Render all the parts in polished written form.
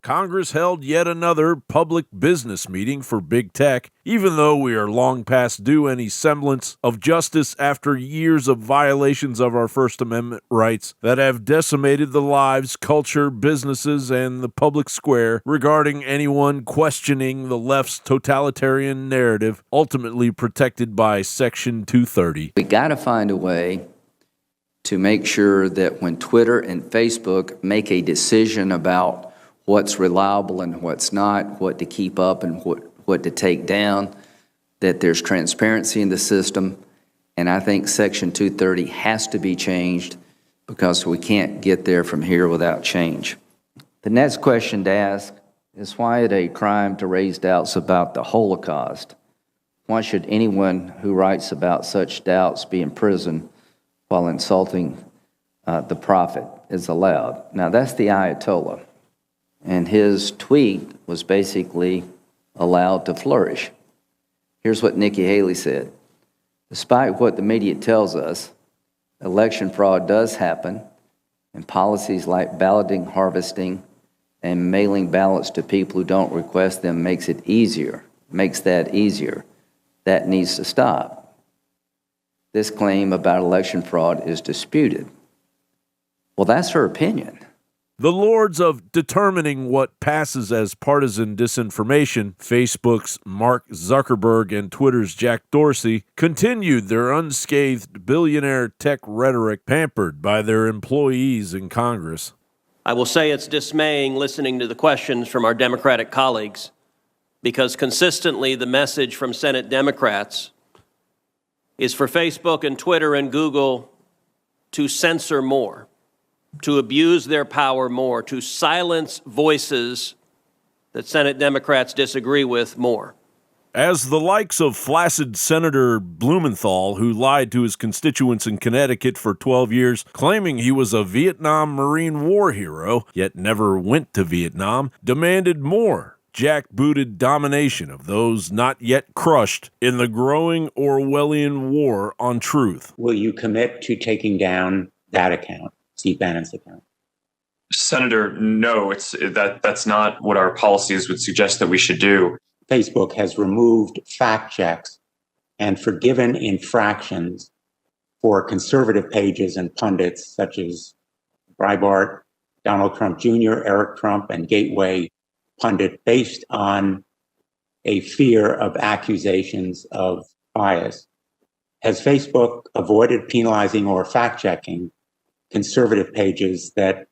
Congress held yet another public business meeting for big tech, even though we are long past due any semblance of justice after years of violations of our First Amendment rights that have decimated the lives, culture, businesses, and the public square regarding anyone questioning the left's totalitarian narrative, ultimately protected by Section 230. We got to find a way to make sure that when Twitter and Facebook make a decision about what's reliable and what's not, what to keep up and what to take down, that there's transparency in the system. And I think Section 230 has to be changed because we can't get there from here without change. The next question to ask is, why is it a crime to raise doubts about the Holocaust? Why should anyone who writes about such doubts be imprisoned while insulting the prophet is allowed? Now, that's the Ayatollah. And his tweet was basically allowed to flourish. Here's what Nikki Haley said. Despite what the media tells us, election fraud does happen, and policies like balloting, harvesting, and mailing ballots to people who don't request them makes that easier. That needs to stop. This claim about election fraud is disputed. Well, that's her opinion. The lords of determining what passes as partisan disinformation, Facebook's Mark Zuckerberg and Twitter's Jack Dorsey, continued their unscathed billionaire tech rhetoric pampered by their employees in Congress. I will say it's dismaying listening to the questions from our Democratic colleagues, because consistently the message from Senate Democrats is for Facebook and Twitter and Google to censor more, to abuse their power more, to silence voices that Senate Democrats disagree with more. As the likes of flaccid Senator Blumenthal, who lied to his constituents in Connecticut for 12 years, claiming he was a Vietnam Marine War hero, yet never went to Vietnam, demanded more jackbooted domination of those not yet crushed in the growing Orwellian war on truth. Will you commit to taking down that account, Steve Bannon's account? Senator, no, that's not what our policies would suggest that we should do. Facebook has removed fact checks and forgiven infractions for conservative pages and pundits such as Breitbart, Donald Trump Jr., Eric Trump, and Gateway Pundit, based on a fear of accusations of bias. Has Facebook avoided penalizing or fact-checking conservative pages that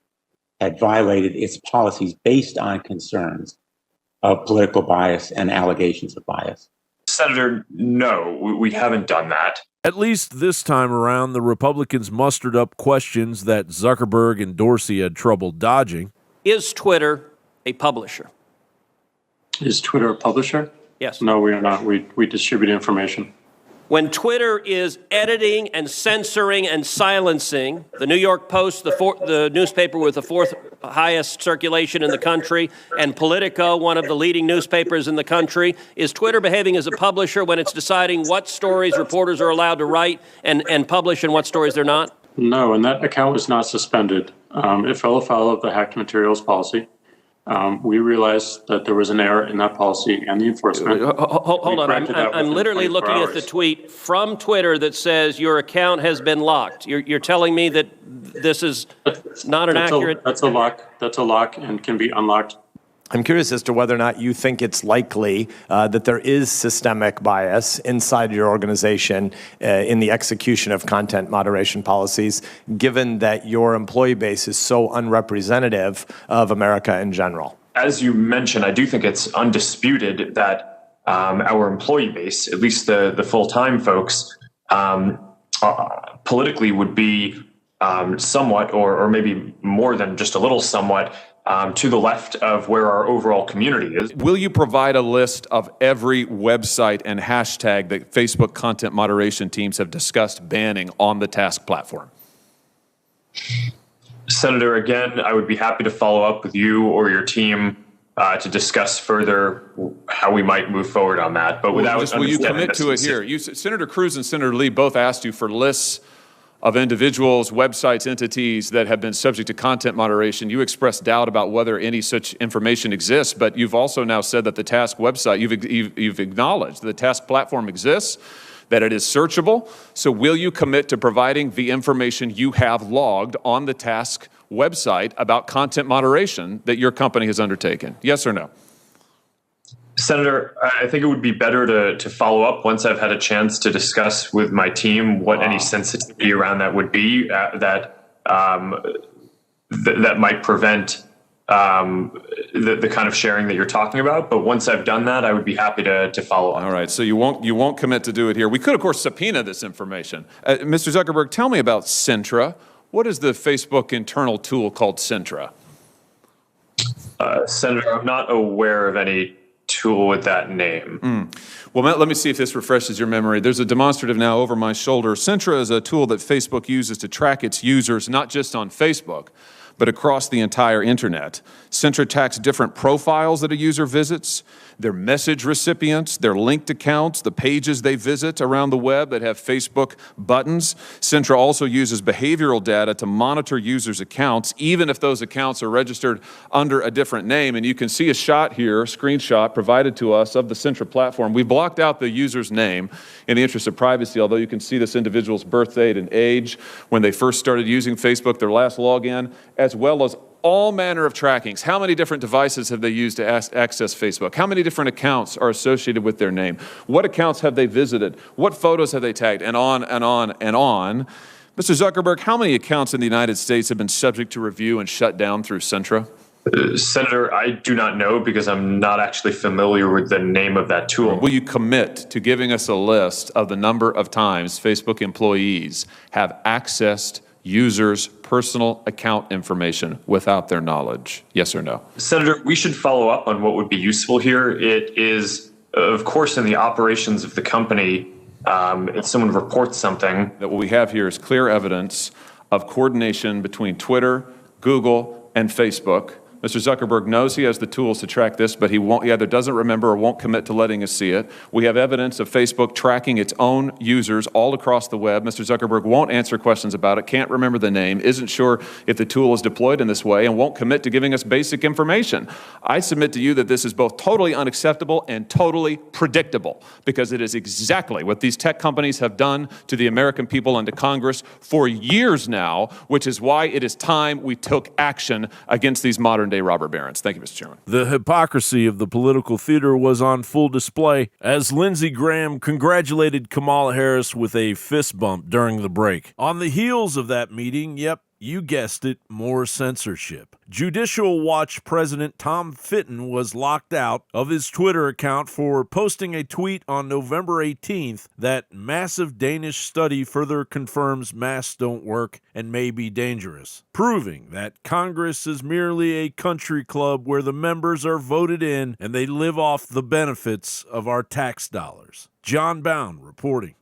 had violated its policies based on concerns of political bias and allegations of bias? Senator, no, we haven't done that. At least this time around, the Republicans mustered up questions that Zuckerberg and Dorsey had trouble dodging. Is Twitter a publisher? Is Twitter a publisher? Yes. No, we are not. We distribute information. When Twitter is editing and censoring and silencing, the New York Post, the newspaper with the fourth highest circulation in the country, and Politico, one of the leading newspapers in the country, is Twitter behaving as a publisher when it's deciding what stories reporters are allowed to write and publish and what stories they're not? No, and that account was not suspended. It fell afoul of the hacked materials policy. We realized that there was an error in that policy and the enforcement. Hold on, I'm literally looking at the tweet from Twitter that says your account has been locked. You're telling me that this is not an accurate... That's a lock and can be unlocked. I'm curious as to whether or not you think it's likely that there is systemic bias inside your organization in the execution of content moderation policies, given that your employee base is so unrepresentative of America in general. As you mentioned, I do think it's undisputed that our employee base, at least the full-time folks, politically would be somewhat, or maybe more than just a little somewhat, to the left of where our overall community is. Will you provide a list of every website and hashtag that Facebook content moderation teams have discussed banning on the task platform? Senator, again, I would be happy to follow up with you or your team to discuss further how we might move forward on that. But without will you commit to it here? Senator Cruz and Senator Lee both asked you for lists of individuals, websites, entities that have been subject to content moderation. You expressed doubt about whether any such information exists, but you've also now said that the task website, you've acknowledged that the task platform exists, that it is searchable. So will you commit to providing the information you have logged on the task website about content moderation that your company has undertaken? Yes or no? Senator, I think it would be better to follow up once I've had a chance to discuss with my team what any sensitivity around that would be that might prevent the kind of sharing that you're talking about. But once I've done that, I would be happy to follow up. All right, so you won't commit to do it here. We could, of course, subpoena this information. Mr. Zuckerberg, tell me about Censor. What is the Facebook internal tool called Censor? Senator, I'm not aware of any tool with that name. Well, Matt, let me see if this refreshes your memory. There's a demonstrative now over my shoulder. Censor is a tool that Facebook uses to track its users, not just on Facebook, but across the entire internet. Censor tracks different profiles that a user visits, their message recipients, their linked accounts, the pages they visit around the web that have Facebook buttons. Censor also uses behavioral data to monitor users' accounts, even if those accounts are registered under a different name. And you can see a shot here, a screenshot provided to us of the Censor platform. We blocked out the user's name in the interest of privacy, although you can see this individual's birth date and age, when they first started using Facebook, their last login, as well as all manner of trackings. How many different devices have they used to access Facebook? How many different accounts are associated with their name? What accounts have they visited? What photos have they tagged? And on and on and on. Mr. Zuckerberg, how many accounts in the United States have been subject to review and shut down through Censor? Senator, I do not know because I'm not actually familiar with the name of that tool. Will you commit to giving us a list of the number of times Facebook employees have accessed users' personal account information without their knowledge? Yes or no? Senator, we should follow up on what would be useful here. It is, of course, in the operations of the company, if someone reports something. That what we have here is clear evidence of coordination between Twitter, Google, and Facebook. Mr. Zuckerberg knows he has the tools to track this, but he either doesn't remember or won't commit to letting us see it. We have evidence of Facebook tracking its own users all across the web. Mr. Zuckerberg won't answer questions about it, can't remember the name, isn't sure if the tool is deployed in this way, and won't commit to giving us basic information. I submit to you that this is both totally unacceptable and totally predictable, because it is exactly what these tech companies have done to the American people and to Congress for years now, which is why it is time we took action against these modern-day robber barons. Thank you, Mr. Chairman. The hypocrisy of the political theater was on full display as Lindsey Graham congratulated Kamala Harris with a fist bump during the break. On the heels of that meeting, yep, you guessed it, more censorship. Judicial Watch President Tom Fitton was locked out of his Twitter account for posting a tweet on November 18th that massive Danish study further confirms masks don't work and may be dangerous, proving that Congress is merely a country club where the members are voted in and they live off the benefits of our tax dollars. John Bound reporting.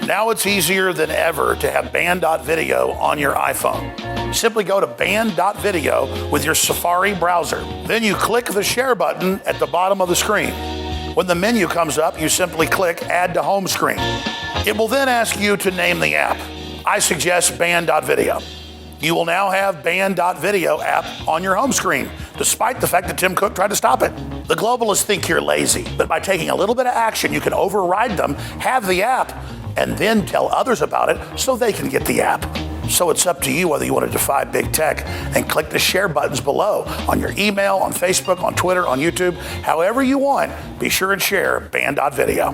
Now it's easier than ever to have band.video on your iPhone. Simply go to band.video with your Safari browser. Then you click the share button at the bottom of the screen. When the menu comes up, you simply click Add to Home Screen. It will then ask you to name the app. I suggest band.video. You will now have band.video app on your home screen, despite the fact that Tim Cook tried to stop it. The globalists think you're lazy, but by taking a little bit of action, you can override them, have the app, and then tell others about it so they can get the app. So it's up to you whether you want to defy big tech and click the share buttons below on your email, on Facebook, on Twitter, on YouTube, however you want. Be sure and share band.video.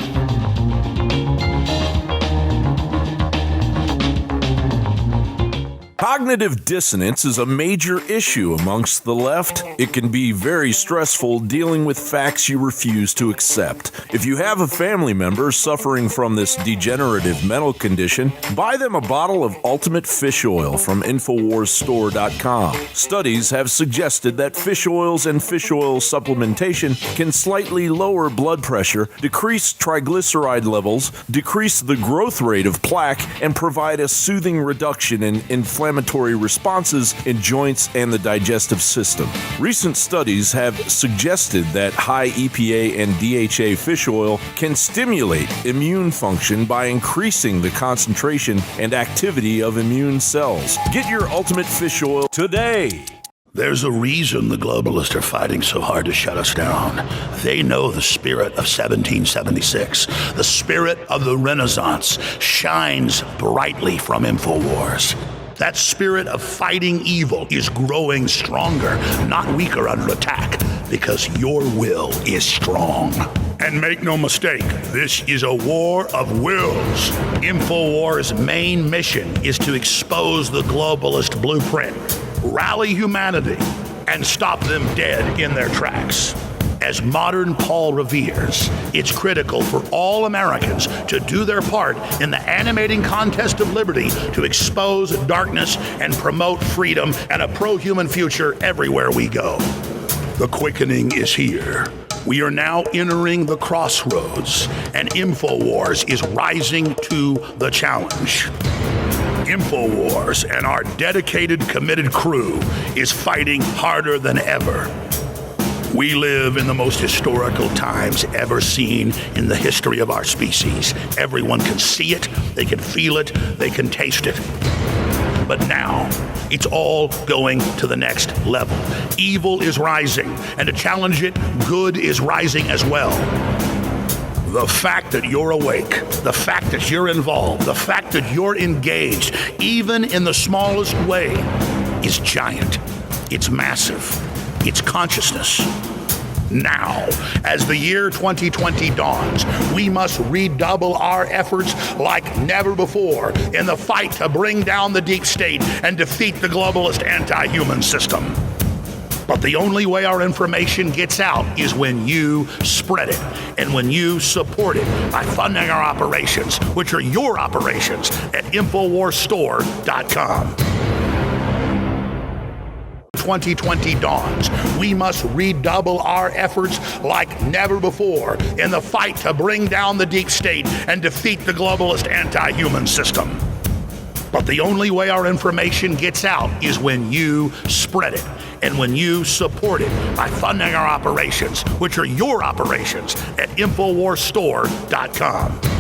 Cognitive dissonance is a major issue amongst the left. It can be very stressful dealing with facts you refuse to accept. If you have a family member suffering from this degenerative mental condition, buy them a bottle of Ultimate Fish Oil from InfoWarsStore.com. Studies have suggested that fish oils and fish oil supplementation can slightly lower blood pressure, decrease triglyceride levels, decrease the growth rate of plaque, and provide a soothing reduction in inflammatory responses in joints and the digestive system. Recent studies have suggested that high EPA and DHA fish oil can stimulate immune function by increasing the concentration and activity of immune cells. Get your Ultimate Fish Oil today. There's a reason the globalists are fighting so hard to shut us down. They know the spirit of 1776, the spirit of the Renaissance, shines brightly from InfoWars. That spirit of fighting evil is growing stronger, not weaker under attack, because your will is strong. And make no mistake, this is a war of wills. InfoWars' main mission is to expose the globalist blueprint, rally humanity, and stop them dead in their tracks. As modern Paul reveres, it's critical for all Americans to do their part in the animating contest of liberty to expose darkness and promote freedom and a pro-human future everywhere we go. The quickening is here. We are now entering the crossroads, and InfoWars is rising to the challenge. InfoWars and our dedicated, committed crew is fighting harder than ever. We live in the most historical times ever seen in the history of our species. Everyone can see it, they can feel it, they can taste it. But now, it's all going to the next level. Evil is rising, and to challenge it, good is rising as well. The fact that you're awake, the fact that you're involved, the fact that you're engaged, even in the smallest way, is giant. It's massive. It's consciousness. Now, as the year 2020 dawns, we must redouble our efforts like never before in the fight to bring down the deep state and defeat the globalist anti-human system. But the only way our information gets out is when you spread it and when you support it by funding our operations, which are your operations, at InfoWarsStore.com. 2020 dawns, we must redouble our efforts like never before in the fight to bring down the deep state and defeat the globalist anti-human system. But the only way our information gets out is when you spread it and when you support it by funding our operations, which are your operations, at InfoWarsStore.com.